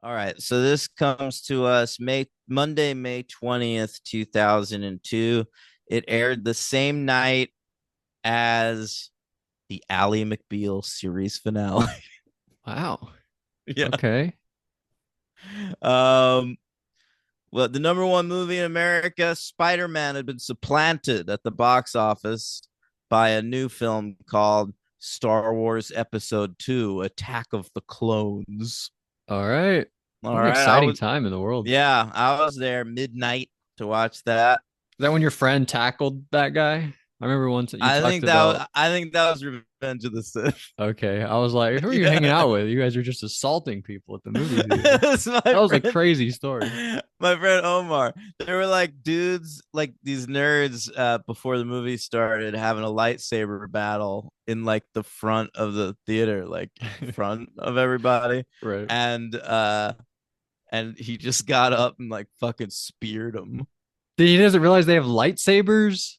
All right. So this comes to us Monday, May 20th, 2002. It aired the same night as the Ally McBeal series finale. Wow. Yeah. Okay. Um, well, the number one movie in America, Spider-Man, had been supplanted at the box office by a new film called Star Wars Episode 2: Attack of the Clones. All right. All What an right. I exciting was time in the world. Yeah, I was there midnight to watch that. Is that when your friend tackled that guy? I remember once that you talked about. I think that was Revenge of the Sith. Okay. I was like, who are you hanging Yeah. out with? You guys are just assaulting people at the movie theater. That's That my was a friend, crazy story. my friend Omar. They were like dudes, like these nerds, before the movie started, having a lightsaber battle in like the front of the theater, like in front of everybody. Right. And and he just got up and like fucking speared him. He doesn't realize they have lightsabers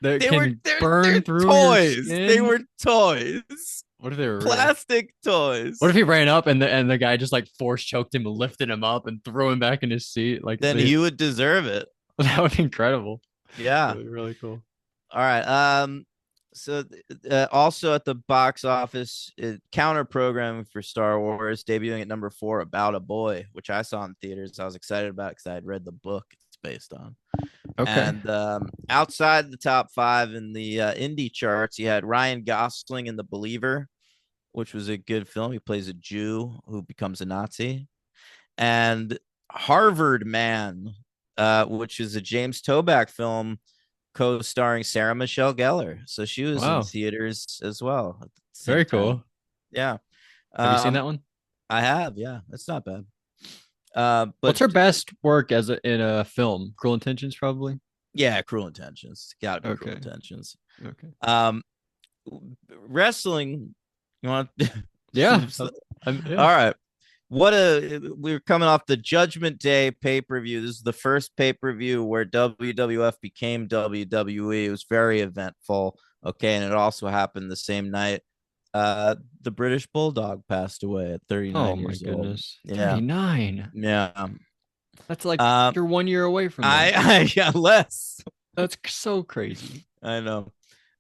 that can They're burn through your toys. They skin. were toys. What if they were real? Plastic What toys. if he ran up and the guy just like force choked him, lifted him up, and threw him back in his seat? Like Then they he would deserve it. that would be incredible. Yeah. Really, really cool. All right. So also at the box office, counter programming for Star Wars, debuting at number 4, About a Boy, which I saw in theaters. I was excited about because I had read the book it's based on. Okay. And outside the top 5 in the indie charts, you had Ryan Gosling in The Believer, which was a good film. He plays a Jew who becomes a Nazi. And Harvard Man, which is a James Toback film co-starring Sarah Michelle Gellar. So she was in Wow. theaters as well at the same Very time. cool. Yeah. Have you seen Um, that one? I have, yeah. It's not bad. What's But her best work as in a film? Cruel Intentions, probably. yeah, Cruel Intentions. Gotta be Cruel Okay. Intentions. Okay. Um, Wrestling. You want? Yeah. All Yeah. right. We're coming off the Judgment Day pay-per-view. This is the first pay-per-view where WWF became WWE. It was very eventful. Okay, and it also happened the same night. The British Bulldog passed away at Oh 39 my years old. goodness. Yeah. 39. Yeah. That's like Um you're 1 year away from that. I yeah, less. That's so crazy. I know.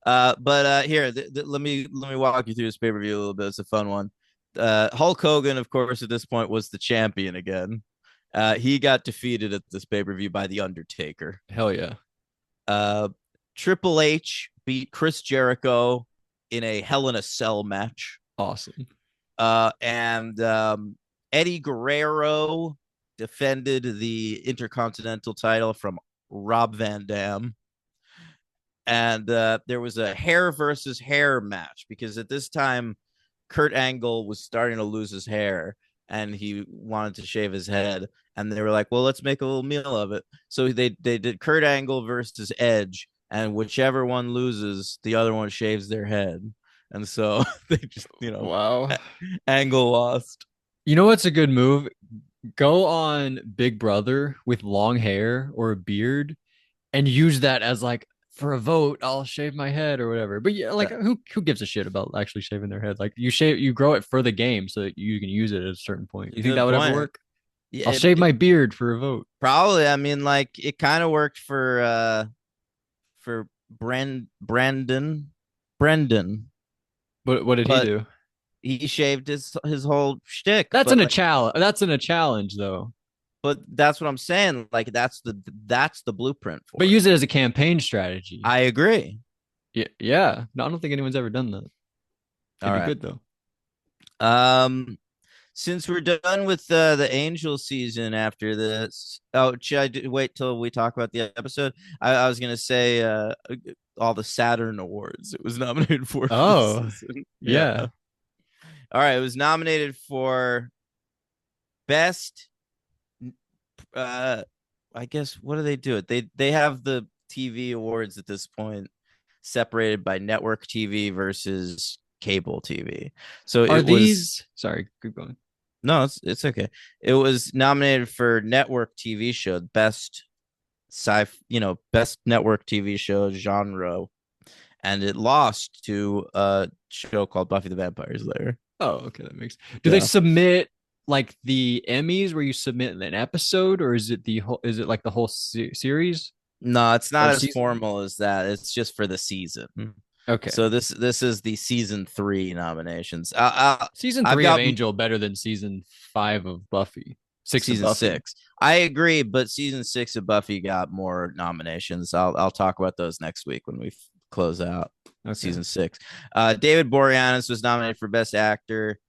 But here, let me walk you through this pay-per-view a little bit. It's a fun one. Hulk Hogan, of course, at this point was the champion again. He got defeated at this pay-per-view by The Undertaker. Hell yeah. Uh, Triple H beat Chris Jericho in a Hell in a Cell match. Awesome. And Eddie Guerrero defended the Intercontinental title from Rob Van Dam. And there was a hair versus hair match because at this time, Kurt Angle was starting to lose his hair and he wanted to shave his head. And they were like, well, let's make a little meal of it. So they did Kurt Angle versus Edge, and whichever one loses, the other one shaves their head. And so they just, Wow. Angle lost. You know what's a good move? Go on Big Brother with long hair or a beard and use that as like for a vote, I'll shave my head or whatever. But yeah, like Uh, who gives a shit about actually shaving their head? Like you grow it for the game so that you can use it at a certain point. You think that Good would ever point. work? Yeah, I'll shave my beard for a vote. probably. I mean, like it kind of worked for Brendan, What did he but do? he shaved his whole shtick. That's But in a like, challenge. That's in a challenge though. but that's what I'm saying. Like that's the blueprint But for it. use it as a campaign strategy. I agree. Yeah, yeah. No, I don't think anyone's ever done that. All It'd be right. good though. Um, since we're done with the Angel season after this, oh, should I wait till we talk about the episode? I was gonna say all the Saturn awards it was nominated for this Oh, season. Yeah. yeah. All right. It was nominated for best. Uh, I guess what do they do? It they have the TV awards at this point separated by network TV versus cable TV. So Are it was these? Sorry, keep going. no, it's okay. It was nominated for network TV show, best best network TV show genre, and it lost to a show called Buffy the Vampire Slayer. Oh, okay, that makes. Do they Yeah. submit like the Emmys where you submit an episode, or is it the whole? Is it like the whole series No, it's not or as season? formal as that. It's just for the season. So Okay, this is the season 3 nominations. season I've three of got Angel better than season five of Buffy, six of season Buffy. 6. I agree, but season 6 of Buffy got more nominations. I'll talk about those next week when we close out Okay. season 6. David Boreanaz was nominated for best actor,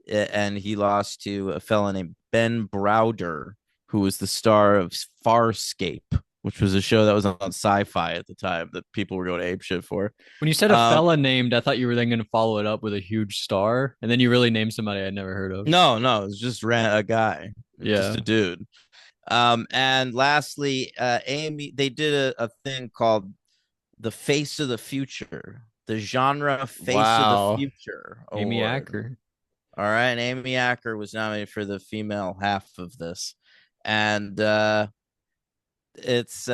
and he lost to a fellow named Ben Browder, who was the star of Farscape, which was a show that was on Sci-Fi at the time that people were going ape shit for. When you said a Um, fella named, I thought you were then going to follow it up with a huge star, and then you really named somebody I'd never heard of. no, no, it's just a guy, just Yeah. a dude. And lastly, Amy, they did a thing called the Face of the Future, the genre Face of the Wow. Future Amy award. Acker. All right, and Amy Acker was nominated for the female half of this, and it's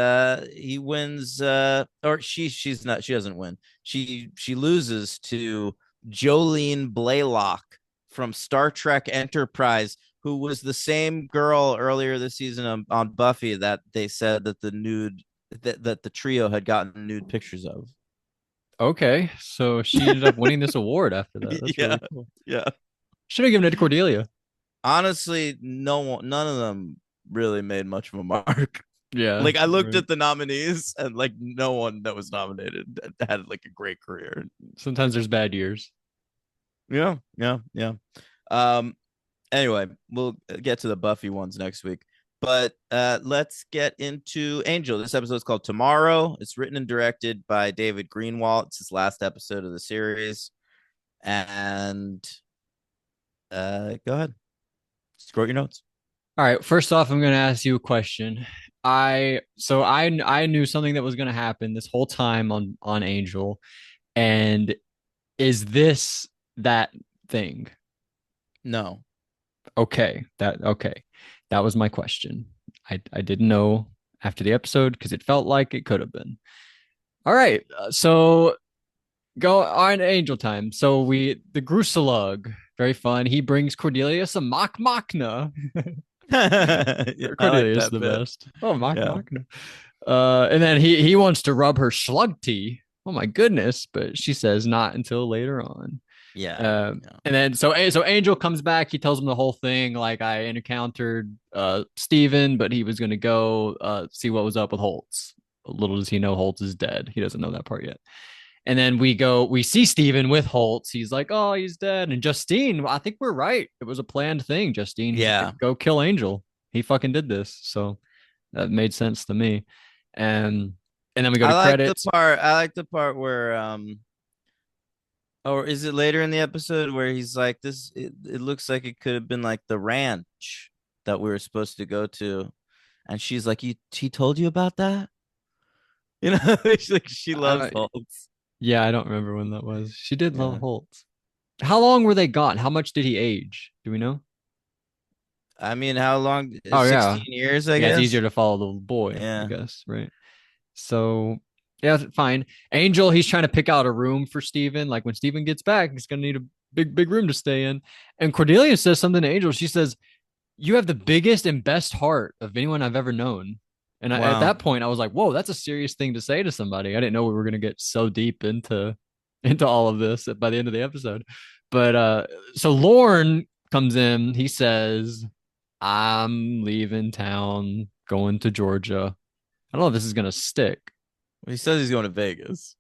he wins or she's not, she doesn't win. She loses to Jolene Blaylock from Star Trek Enterprise, who was the same girl earlier this season on Buffy that they said that that the trio had gotten nude pictures of. Okay, so she ended up winning this award after that. That's Yeah, really cool. yeah. Should have given it to Cordelia. Honestly, none of them really made much of a mark. Yeah, Like I looked right. at the nominees and like no one that was nominated had like a great career. Sometimes there's bad years. Yeah, yeah, yeah. Um anyway, we'll get to the Buffy ones next week. But let's get into Angel. This episode is called Tomorrow. It's written and directed by David Greenwalt. It's his last episode of the series. And go ahead. Scroll your notes. All right, first off, I'm going to ask you a question. I knew something that was going to happen this whole time on Angel, and is this that thing? No. Okay. That was my question. I didn't know after the episode because it felt like it could have been. All right, so go on Angel time. So the Gruselug, very fun. He brings Cordelia some Mach Machna. Yeah, I like Cordelia's that the bit. best. Oh, Mach Yeah. Machna. And then he wants to rub her slug tea. Oh my goodness, but she says not until later on. Yeah. Yeah. And then so Angel comes back. He tells him the whole thing. Like I encountered Steven, but he was gonna go see what was up with Holtz. Little does he know Holtz is dead. He doesn't know that part yet. And then we see Steven with Holtz. He's like, oh, he's dead. And Justine, I think we're right. It was a planned thing. Justine had to Yeah. go kill Angel. He fucking did this. So that made sense to me. And and then we go to credits. I like the part where or is it later in the episode where he's like it looks like it could have been like the ranch that we were supposed to go to, and she's like, he told you about that? You know, she loves Uh, Holtz. yeah, I don't remember when that was. She did love Yeah. Holtz. How long were they gone? How much did he age? Do we know? I mean, how long? Oh yeah. 16 years, I Yeah, it's easier guess. to follow the boy, I Yeah. guess, right? So yeah, fine. Angel, he's trying to pick out a room for Steven. Like when Steven gets back, he's gonna need a big room to stay in. And Cordelia says something to Angel. She says, you have the biggest and best heart of anyone I've ever known. And at Wow. that point, I was like, whoa, that's a serious thing to say to somebody. I didn't know we were gonna get so deep into all of this by the end of the episode. But so Lorne comes in, he says, I'm leaving town, going to Georgia. I don't know if this is gonna stick. He says he's going to Vegas.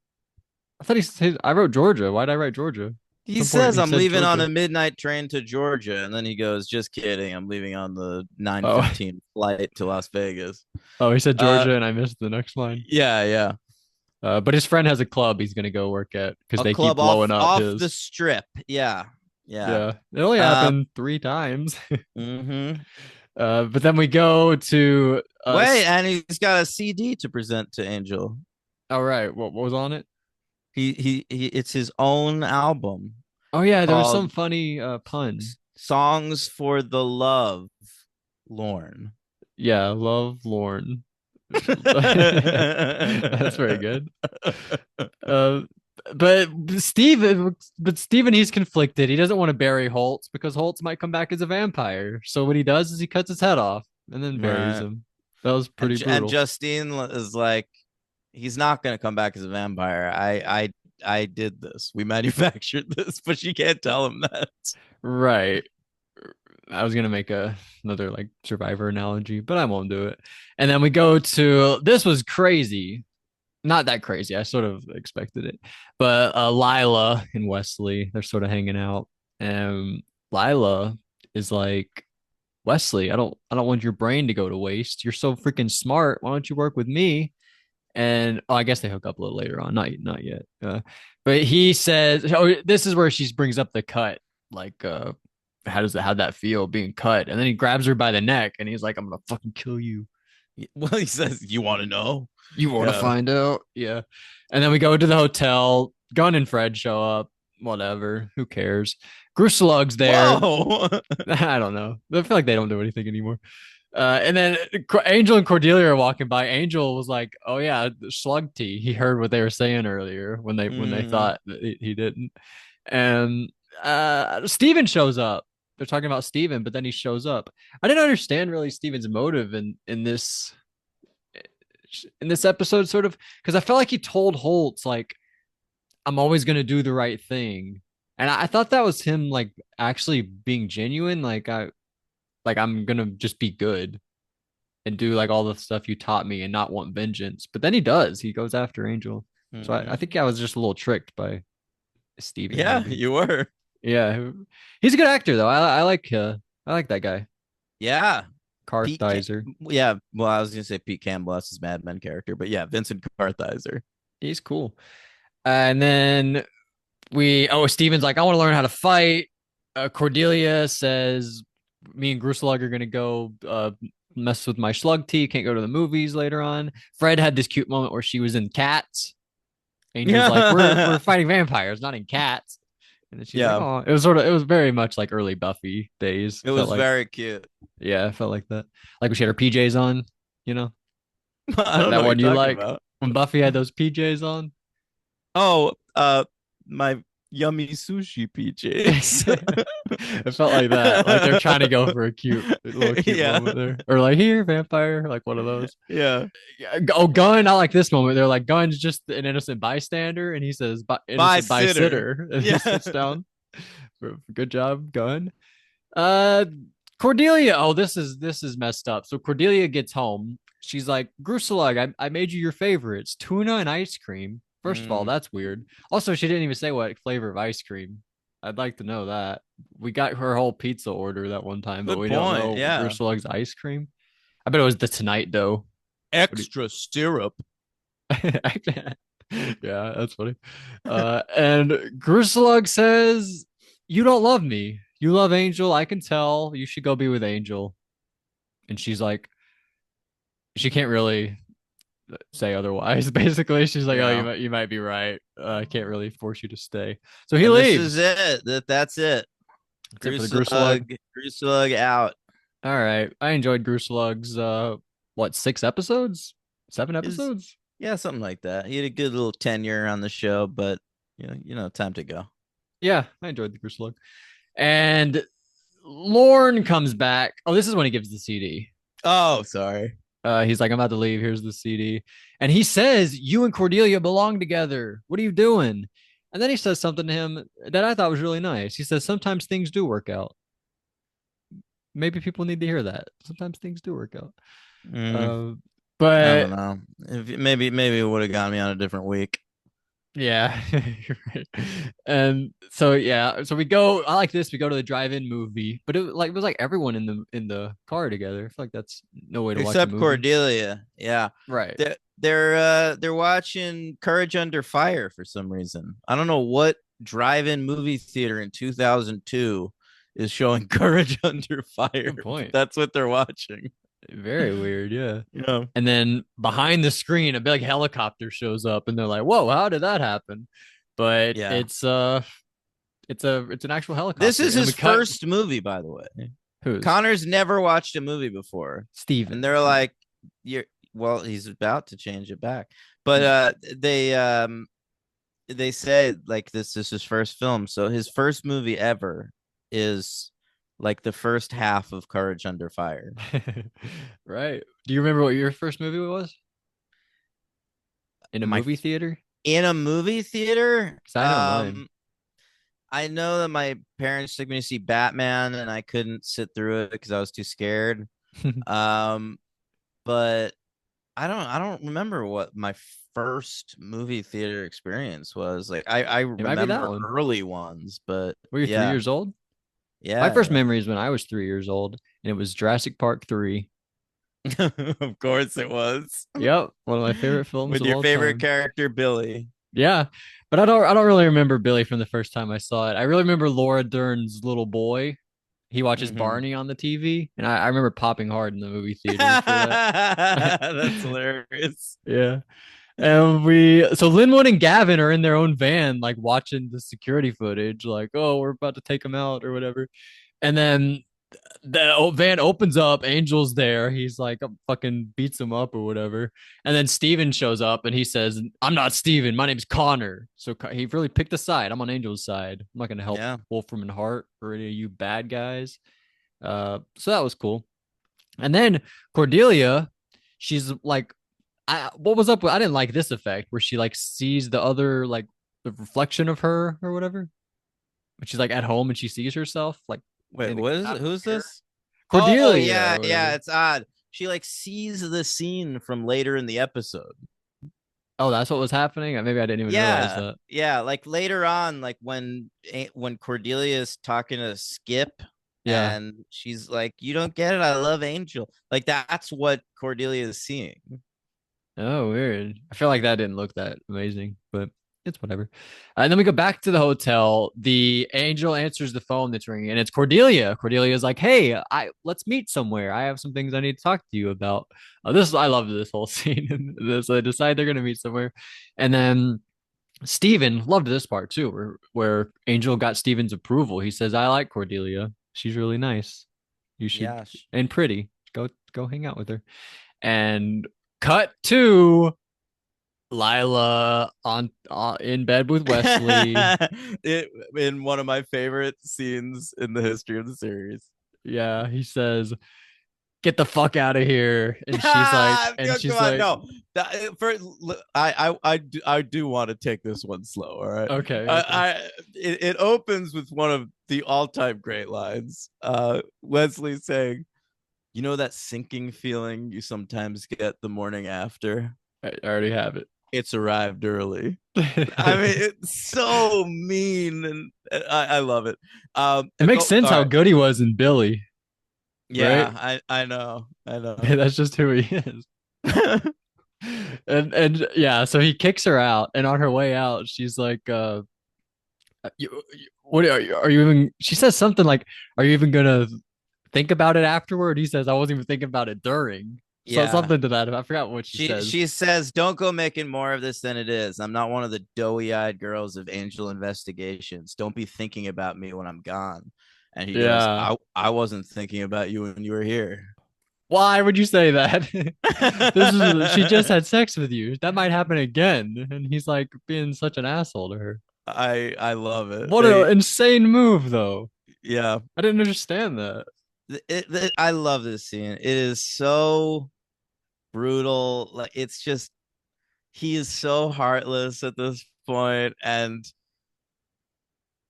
I thought I wrote Georgia. Why'd I write Georgia? At He some point says he I'm says leaving on Georgia. a midnight train to Georgia, and then he goes, "Just kidding. I'm leaving on the Oh, 9:15 flight to Las Vegas." oh, he said Uh, Georgia, and I missed the next line. yeah, yeah. But his friend has a club he's gonna go work at because A they keep club blowing up off the his. strip. Yeah, yeah. Yeah, it only Um. happened three times. Mm-hmm. But then we go to Wait, and he's got a CD to present to Angel. all right, what was on it? It's his own album Oh yeah, there was some called funny pun. "Songs for the Love, Lorne." Yeah, Love Lorne. That's very good. Uh, But Steven, he's conflicted. He doesn't want to bury Holtz because Holtz might come back as a vampire. So what he does is he cuts his head off and then buries Right. him. That was pretty And brutal. Justine is like, he's not gonna come back as a vampire. I did this. We manufactured this, but she can't tell him that. Right. I was gonna make another like Survivor analogy, but I won't do it. And then we go to this was crazy. Not that crazy. I sort of expected it. But Lila and Wesley, they're sort of hanging out. And Lila is like, Wesley, I don't want your brain to go to waste. You're so freaking smart. Why don't you work with me? And I guess they hook up a little later on. Not yet. But he says, oh, this is where she brings up the cut. Like, how'd that feel being cut? And then he grabs her by the neck and he's like, I'm gonna fucking kill you. Well, he says, "You want to know?" You want to Yeah. find out? Yeah. And then we go to the hotel. Gunn and Fred show up. Whatever. Who cares? Gruslug's there. Whoa. I don't know. I feel like they don't do anything anymore. And then Angel and Cordelia are walking by. Angel was like, "Oh yeah, slug tea." He heard what they were saying earlier when they Mm. thought that he didn't. And Steven shows up. They're talking about Steven, but then he shows up. I didn't understand really Steven's motive in this episode, sort of, because I felt like he told Holtz like, "I'm always gonna do the right thing," and I thought that was him like actually being genuine. I'm gonna just be good and do like all the stuff you taught me and not want vengeance. But then he does. He goes after Angel. So I Hmm. think I was just a little tricked by Steven, Yeah, maybe. you were. Yeah, he's a good actor though. I like that guy, Yeah. Pete. Carthizer. Yeah. Well, I was gonna say Pete Campbell. That's his Mad Men character, but yeah, Vincent Kartheiser. He's cool. And then Steven's like, I want to learn how to fight. Cordelia says, me and Gruslug are going to go mess with my slug tea. Can't go to the movies later on. Fred had this cute moment where she was in Cats. Angel's like, we're Yeah. fighting vampires, not in cats. And then she's like, Yeah. oh, it was very much like early Buffy days. It Felt was like, very cute. yeah, it felt like that. Like when she had her PJs on, you know, I that, don't know that what you're one you talking like about. when Buffy had those PJs on. Oh, my yummy sushi PJs. It felt like that. Like they're trying to go for a little cute Yeah. moment there. Or like, here, vampire, like one of those. Yeah. Oh, Gunn, I like this moment. They're like, Gunn's just an innocent bystander, and he says, By innocent sitter. bysitter. And he Yeah. sits down. Good job, Gunn. Uh Cordelia. Oh, this is messed up. So Cordelia gets home. She's like, Gruselag, I made you your favorites, tuna and ice cream. First of all, Mm, that's weird. Also, she didn't even say what flavor of ice cream. I'd like to know that. We got her whole pizza order that one time, but good we don't point. know Yeah. Gruselag's ice cream. I bet it was the Tonight dough. What do Extra syrup. Yeah, that's funny. And Gruselag says, "You don't love me. You love Angel. I can tell. You should go be with Angel." And she's like, she can't really say otherwise. Basically, she's like, "Oh, you Yeah. might be right. I can't really force you to stay." So he And this is leaves. it. That's it. That's it for the Gruselug. Gruselug out. All right, I enjoyed Gruselug's what, 6 episodes, seven Is episodes? Yeah, something like that. He had a good little tenure on the show, but time to go. Yeah, I enjoyed the Gruselug. And Lorne comes back. Oh, this is when he gives the CD. Oh, sorry. He's like, I'm about to leave. Here's the CD. And he says, you and Cordelia belong together. What are you doing? And then he says something to him that I thought was really nice. He says, sometimes things do work out. Maybe people need to hear that. Sometimes things do work out. Mm, Uh, I don't but know. Maybe it would have got me on a different week. yeah, you're right. And so yeah, so we go. I like this. We go to the drive-in movie, but it was like everyone in the car together. I feel like that's no way to watch a Except movie. Cordelia. Yeah. Right. They're watching Courage Under Fire for some reason. I don't know what drive-in movie theater in 2002 is showing Courage Under Fire, Good but point. that's what they're watching. Very weird. Yeah. Yeah. And then behind the screen, a big helicopter shows up, and they're like, "Whoa, how did that happen?" But Yeah. it's an actual This helicopter, is and his we cut. first movie, by the way. Who's Connor's never watched a movie before. And Steven? they're like, you're well, he's about to change it back. But they they say like this is his first film, so his first movie ever is like the first half of Courage Under Fire. Right. Do you remember what your first movie was in a My movie theater? In a movie theater, Because I know mine. I know that my parents took me to see Batman, and I couldn't sit through it because I was too scared. Um, but I don't remember what my first movie theater experience was. Like I It might be that remember one. early ones, but Were you three yeah, years old? My yeah, first yeah. memory is when I was 3 years old, and it was Jurassic Park 3. Of course it was. Yep, one of my favorite films With of your all favorite time. character, Billy. Yeah, but I don't really remember Billy from the first time I saw it. I really remember Laura Dern's little boy. He watches Hmm. Barney on the TV, and I remember popping hard in the movie theater for that. That's hilarious. Yeah. And so Linwood and Gavin are in their own van, like watching the security footage, like, oh, we're about to take him out or whatever. And then the van opens up, Angel's there. He's like, fucking beats him up or whatever. And then Steven shows up and he says, I'm not Steven, my name's Connor. So he really picked a side. I'm on Angel's side. I'm not going to help Yeah. Wolfram and Hart or any of you bad guys. So that was cool. And then Cordelia, she's like, what was up with, I didn't like this effect where she like sees the other, like the reflection of her or whatever. But she's like at home and she sees herself like Wait, in what is out it? of the Who's mirror. this? Oh, Cordelia yeah, or yeah, whatever. it's odd. She like sees the scene from later in the episode. Oh, that's what was happening. Maybe I didn't even realize Yeah, that. yeah, like later on, like when Cordelia is talking to Skip Yeah. and she's like, "You don't get it. I love Angel." Like that's what Cordelia is seeing. Oh, weird. I feel like that didn't look that amazing, but it's whatever. And then we go back to the hotel. The angel answers the phone that's ringing, and it's Cordelia. Cordelia is like, "Hey, I let's meet somewhere. I have some things I need to talk to you about." I love this whole scene. So they decide they're gonna meet somewhere, and then Steven loved this part too, where Angel got Steven's approval. He says, "I like Cordelia. She's really nice. You should Yeah. and pretty. Go hang out with her." And cut to Lila on in bed with Wesley. It in one of my favorite scenes in the history of the series. Yeah, he says, "Get the fuck out of here." And she's like, Come and she's on, like, no. I do want to take this one slow. All right, "Okay, okay." it opens with one of the all-time great lines. Leslie saying, "You know that sinking feeling you sometimes get the morning after? I already have it. It's arrived early." I mean, it's so mean, and I love it. It makes Oh, sense all how right, good he was in Billy, right? yeah, I know, I know. That's just who he is. And yeah, so he kicks her out, and on her way out, she's like, what are you even?" She says something like, "Are you even gonna think about it afterward?" He says, "I wasn't even thinking about it during." So Yeah, something to that. I forgot what she she says. she says, "Don't go making more of this than it is. I'm not one of the doughy-eyed girls of Angel Investigations. Don't be thinking about me when I'm gone." And he goes, Yeah. I wasn't thinking about you when you were here." Why would you say that? She just had sex with you. That might happen again. And he's like being such an asshole to her. I love it. What an insane move, though. Yeah, I didn't understand that. I love this scene. It is so brutal. Like it's just he is so heartless at this point, and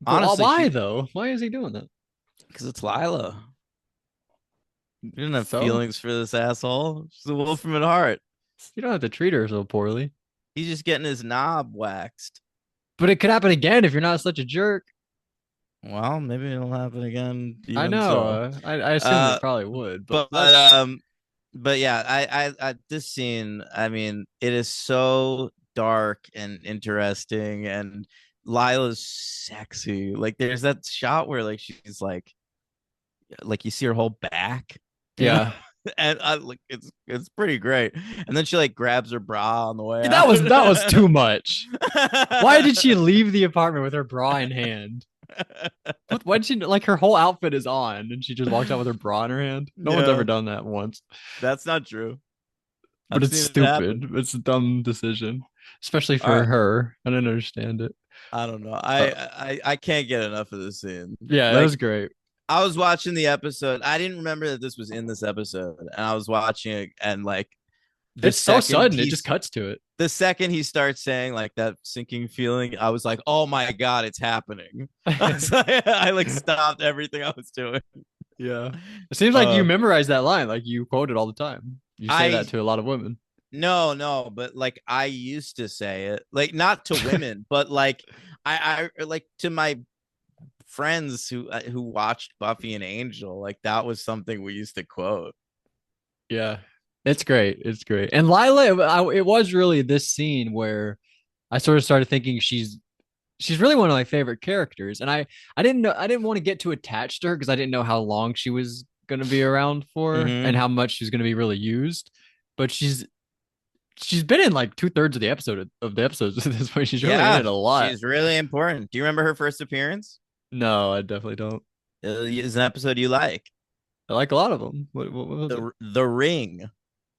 But honestly, why she though? Why is he doing that? because it's Lila. You didn't have So feelings for this asshole. She's a wolf from at heart. you don't have to treat her so poorly. He's just getting his knob waxed. But it could happen again if you're not such a jerk. Well, maybe it'll happen again, I even know. so. I assumed it Uh, probably would, but but that's yeah, this scene, I mean, it is so dark and interesting, and Lila's sexy. Like, there's that shot where like she's like you see her whole back, you know, yeah. and I like it's pretty great. And then she like grabs her bra on the way That was out. too much. Why did she leave the apartment with her bra in hand? Why did she like her whole outfit is on and she just walks out with her bra in her hand? No one's ever Yeah, done that once, that's not true. but I've it's seen it happen. stupid. It's a dumb decision. especially All for right. her. I didn't understand it. I don't know. Uh, I can't get enough of this scene. yeah, it was Like great. I was watching the episode. I didn't remember that this was in this episode, and I was watching it, and like the It's so second sudden; it just he's cuts to it. the second he starts saying like that sinking feeling, I was like, oh my god, it's happening. I like stopped everything I was doing. Yeah, it seems like you Uh, memorize that line, like you quote it all the time. You say that I to a lot of women. no, but like I used to say it, like not to women, but like I like to my friends who watched Buffy and Angel, like that was something we used to quote. Yeah, it's great. It's great. And Lila, it was really this scene where I sort of started thinking she's really one of my favorite characters, and I didn't want to get too attached to her because I didn't know how long she was going to be around for and Mm-hmm. how much she's going to be really used. But she's been in like 2/3 of the episodes at this point. She's really in Yeah, it a lot. she's really important. Do you remember her first appearance? No, I definitely don't. Is an episode you like? I like a lot of them. What was it? The Ring.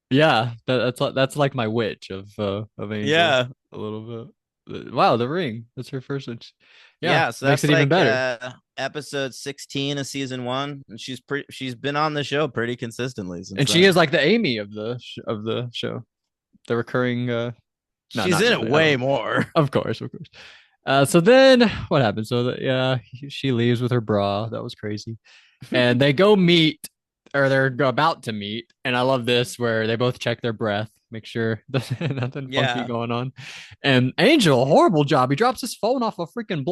Yeah, that's like my witch of Angel Yeah, a little bit. Wow, the ring. That's her first witch. Yeah, yeah. So makes that's it even like better. episode 16 of season one, and she's been on the show pretty consistently since And she is then. like the Amy of the show. The recurring no, She's not in it really. I way don't. more. Of course, of course. So then what happened? So that yeah, she leaves with her bra. That was crazy. And they go meet, or they're about to meet. And I love this where they both check their breath, make sure there's nothing funky Yeah, going on. And Angel, horrible job. He drops his phone off a freaking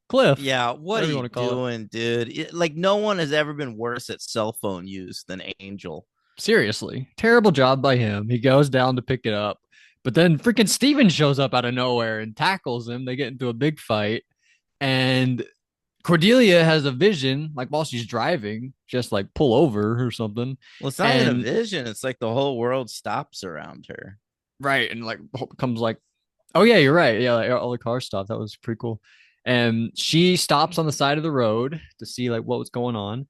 cliff, yeah. What are whatever you you want to call it. doing, dude? Like no one has ever been worse at cell phone use than Angel. Seriously, terrible job by him. He goes down to pick it up, but then freaking Steven shows up out of nowhere and tackles him. They get into a big fight, and Cordelia has a vision, like while she's driving, just like pull over or something. Well, it's not even a And vision. It's like the whole world stops around her. right, and like comes like, oh yeah, you're right. Yeah, like all the cars stop. That was pretty cool. And she stops on the side of the road to see like what was going on.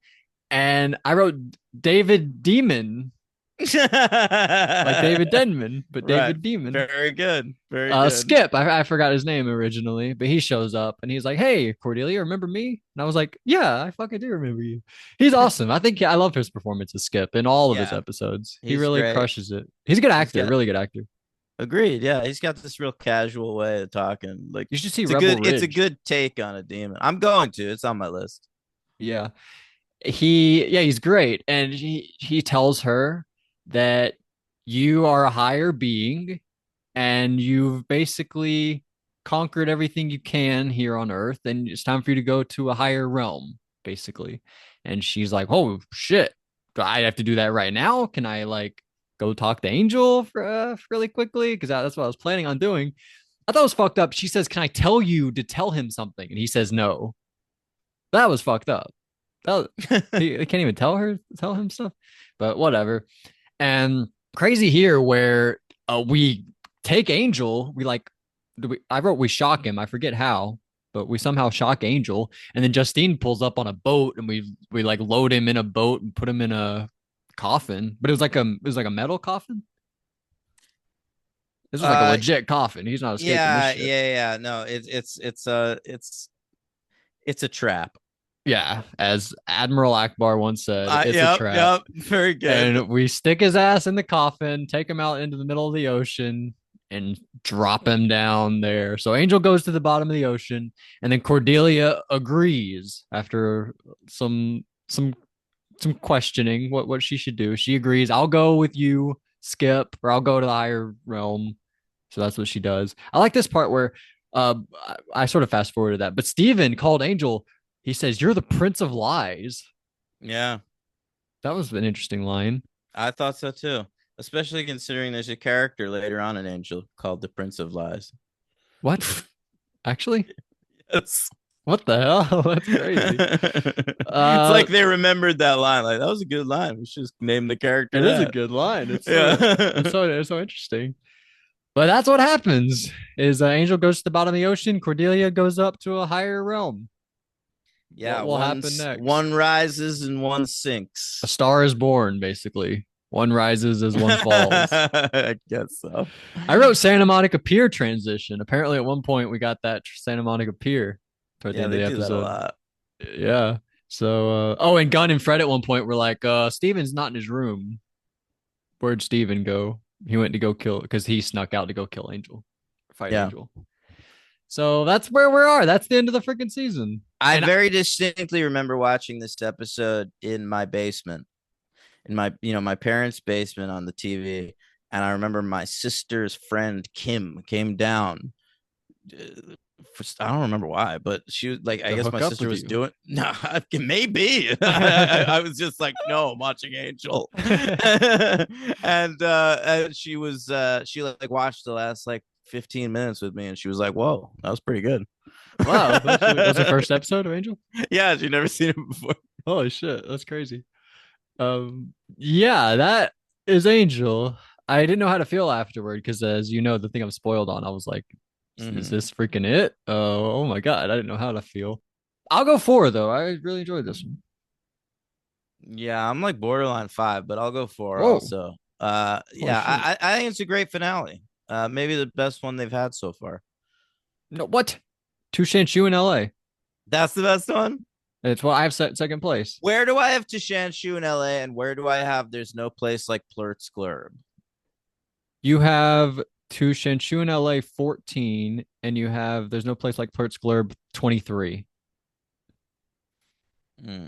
And I wrote David Demon, like David Denman, but Right. David Demon. Very good. Very good. Skip, I forgot his name originally, but he shows up and he's like, "Hey, Cordelia, remember me?" And I was like, "Yeah, I fucking do remember you." He's awesome. I think I love his performance as Skip in all of his Yeah, episodes. He he's really great. crushes it. He's a good He's actor, got really good actor. agreed. Yeah, he's got this real casual way of talking. Like You should see Rebel it's a Ridge. good take on a demon. I'm going to. It's on my list. Yeah, he's great, and he tells her that you are a higher being and you've basically conquered everything you can here on Earth, and it's time for you to go to a higher realm, basically. And she's like, "Oh shit, do I have to do that right now? Can I like go talk to Angel really quickly? Because that's what I was planning on doing." I thought it was fucked up. She says, "Can I tell you to tell him something?" And he says, "No." That was fucked up. That was, he can't even tell him stuff, but whatever. And crazy here where we take Angel, we like I wrote we shock him. I forget how, but we somehow shock Angel, and then Justine pulls up on a boat, and we like load him in a boat and put him in a coffin. But it was like a metal coffin. This was like a uh legit coffin. He's not escaping this shit. yeah. No, it's a trap. Yeah, as Admiral Akbar once said, it's a trap. Yep. Very good. And we stick his ass in the coffin, take him out into the middle of the ocean, and drop him down there. So Angel goes to the bottom of the ocean, and then Cordelia agrees after some some questioning what she should do. She agrees, I'll go with you, Skip, or I'll go to the higher realm. So that's what she does. I like this part where uh I sort of fast forwarded that, but Steven called Angel. He says, "You're the Prince of Lies." Yeah, That was an interesting line. I thought so too. Especially considering there's a character later on in Angel called the Prince of Lies. What? Actually? Yes. What the hell? That's crazy. It's Uh like they remembered that line. Like that was a good line. We should just name the character it is a that. good line. Yeah. It's so interesting. But that's what happens is Angel goes to the bottom of the ocean, Cordelia goes up to a higher realm. Yeah, What will happen next? one rises and one A sinks. star is born, basically. One rises as one falls. I guess so. I wrote Santa Monica Pier transition. Apparently, at one point, we got that Santa Monica Pier toward the Yeah, end of they the do that a episode. lot. Yeah. So, oh, and Gunn and Fred at one point were like, Steven's not in his room. Where'd Steven go? He went to go kill because he snuck out to go kill Angel, fight Yeah. Angel. So that's where we are. That's the end of the freaking season. I And very distinctly remember watching this episode in my basement, in my parents' basement on the TV. And I remember my sister's friend Kim came down. I don't remember why, but she was like, I to guess my hook up sister with was you. doing no, maybe. I was just like, no, I'm watching Angel. And she like watched the last like 15 minutes with me, and she was like, whoa, that was pretty good. Wow, that's really, that was the first episode of Angel. Yeah, she'd never seen it before. Holy shit, that's crazy. Yeah, that is Angel. I didn't know how to feel afterward because, as you know, the thing I'm spoiled on, I was like, is Mhm. this freaking it? Oh my god, I didn't know how to feel. I'll go 4 though. I really enjoyed this one. Yeah, I'm like borderline 5, but I'll go 4 Whoa, also. holy Yeah, shit. I think it's a great finale. Maybe the best one they've had so far. No, what? Two Shanshu in LA. That's the best one. It's what I have set second place. Where do I have Tishanshu in LA, and where do I have There's No Place Like Plurt's Glurb? You have two Shanshu in LA 14, and you have There's No Place Like Plurt's Glurb 23. Hmm.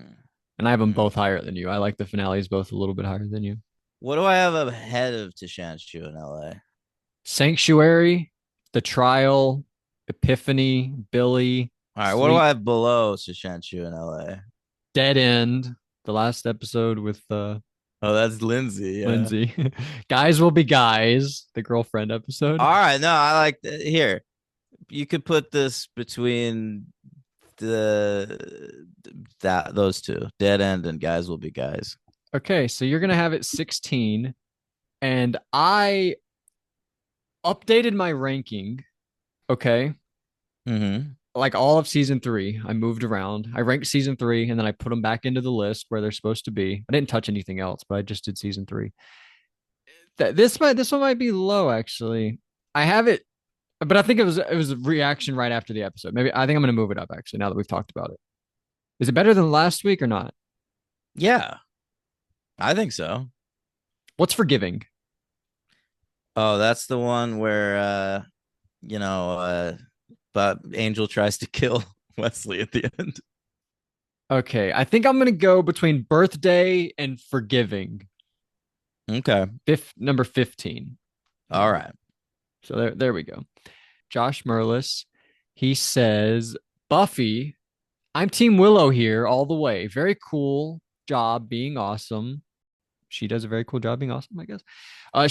And I have them Hmm. both higher than you. I like the finales both a little bit higher than you. What do I have ahead of Tishanshu in LA? Sanctuary, The Trial, Epiphany, Billy, All right, what do Sleep, I have below Tishanshu in LA? Dead End, the last episode with Oh, that's Lindsay. Yeah. Lindsay. Guys Will Be Guys, the girlfriend episode. All right, no, I like here. You could put this between the that those two, Dead End and Guys Will Be Guys. Okay, so you're gonna have it 16, and I updated my ranking. Okay, Mm-hmm. like all of season 3, I moved around. I ranked season 3, and then I put them back into the list where they're supposed to be. I didn't touch anything else, but I just did season 3. This one might be low actually. I have it, but I think it was a reaction right after the episode. Maybe I think I'm gonna move it up actually now that we've talked about it. Is it better than last week or not? Yeah, I think so. What's Forgiving? Oh, that's the one where you know, but Angel tries to kill Wesley at the end. Okay, I think I'm gonna go between Birthday and Forgiving. Okay. Number 15. All right. So there we go. Josh Merlis, he says, Buffy, I'm Team Willow here all the way. Very cool job being awesome. She does a very cool job being awesome, I guess.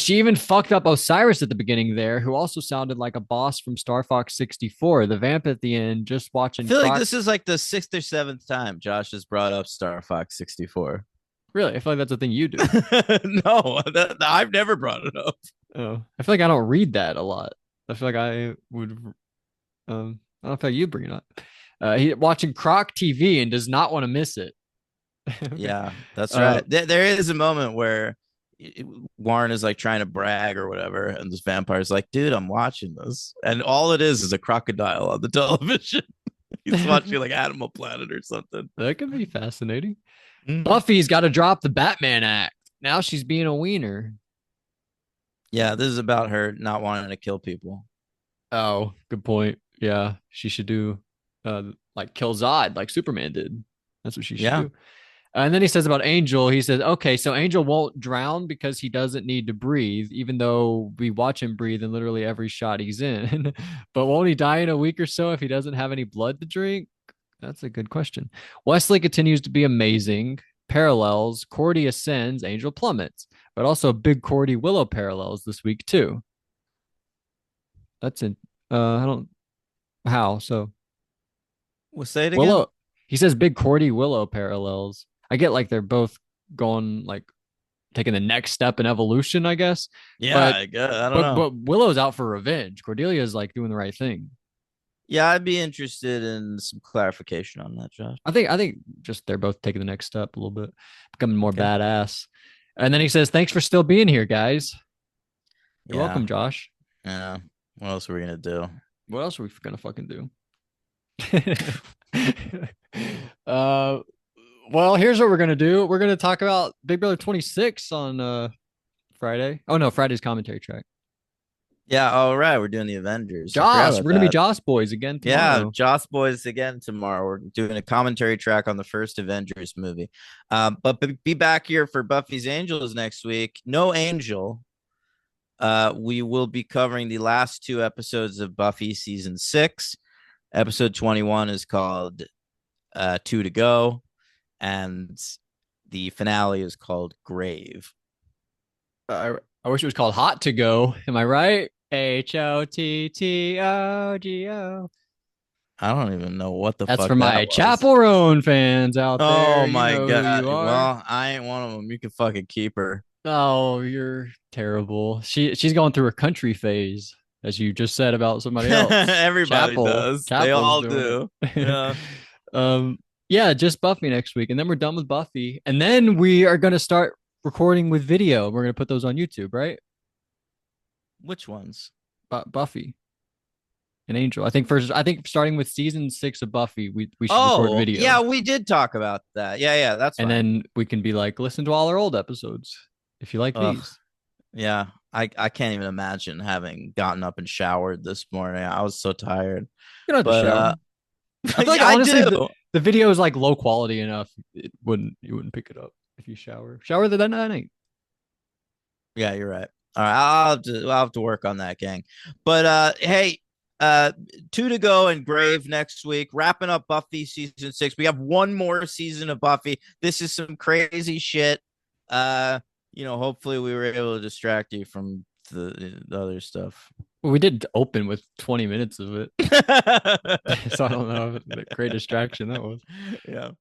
She even fucked up Osiris at the beginning there, who also sounded like a boss from Star Fox 64. The vamp at the end, just I watching feel like Croc. this is like the 6th or 7th time Josh has brought up Star Fox 64. Really, I feel like that's a thing you do. No, I've never brought it up. Oh, I feel like I don't read that a lot. I feel like I would. I don't feel like you bring it up. He watching Croc TV and does not want to miss it. Yeah, that's right. There is a moment where Warren is like trying to brag or whatever, and this vampire's like, "Dude, I'm watching this," and all it is a crocodile on the television. He's watching like Animal Planet or something. That could be fascinating. Mm. Buffy's got to drop the Batman act. Now she's being a wiener. Yeah, this is about her not wanting to kill people. Oh, good point. Yeah, she should do like kill Zod like Superman did. That's what she should Yeah, do. And then he says about Angel, he says, okay, so Angel won't drown because he doesn't need to breathe, even though we watch him breathe in literally every shot he's in. But won't he die in a week or so if he doesn't have any blood to drink? That's a good question. Wesley continues to be amazing. Parallels, Cordy ascends, Angel plummets, but also big Cordy Willow parallels this week too. That's in I don't how so we'll say it again. Willow. He says big Cordy Willow parallels. I get like they're both going like taking the next step in evolution, I guess. Yeah, But I guess, I don't but know. but Willow's out for revenge. Cordelia is like doing the right thing. Yeah, I'd be interested in some clarification on that, Josh. I think just they're both taking the next step a little bit, becoming more Okay. badass. And then he says, "Thanks for still being here, guys. You're Yeah. welcome, Josh." Yeah. What else are we gonna do? What else are we gonna fucking do? uh, well, here's what we're gonna do. We're gonna talk about Big Brother 26 on Friday. Oh no, Friday's commentary track. Yeah. All right. We're doing the Avengers. I forgot Joss, about we're gonna be that. Joss boys again Yeah, tomorrow. Joss Boys again tomorrow. We're doing a commentary track on the first Avengers movie. But be back here for Buffy's Angels next week. No Angel. We will be covering the last two episodes of Buffy season 6. Episode 21 is called Two to Go, and the finale is called Grave. I wish it was called Hot to Go. Am I right? HOTTOGO. I don't even know what the That's fuck for that my was. Chapel Roan fans out Oh there. You my know who god. you are. Well, I ain't one of them. You can fucking keep her. Oh, you're terrible. She's going through a country phase, as you just said about somebody else. Everybody does. They Chapel's all doing do. it. Yeah. um, yeah, just Buffy next week, and then we're done with Buffy, and then we are gonna start recording with video. We're gonna put those on YouTube, right? Which ones? Buffy and Angel. I think starting with season 6 of Buffy, we should record Oh, video, yeah, we did talk about that. Yeah, yeah, that's and fine. then we can be like, listen to all our old episodes if you like Ugh. these. Yeah. I can't even imagine having gotten up and showered this morning. I was so tired. You don't have to But shower. I feel like yeah, I honestly, do. the video is like low quality enough. You wouldn't pick it up if you shower. Shower the night. Yeah, you're right. All right, I'll have to work on that, gang. But hey, uh, two to go and Grave next week. Wrapping up Buffy season 6. We have one more season of Buffy. This is some crazy shit. Uh, hopefully we were able to distract you from the other stuff. Well, we did open with 20 minutes of it, so I don't know if great distraction that was. Yeah.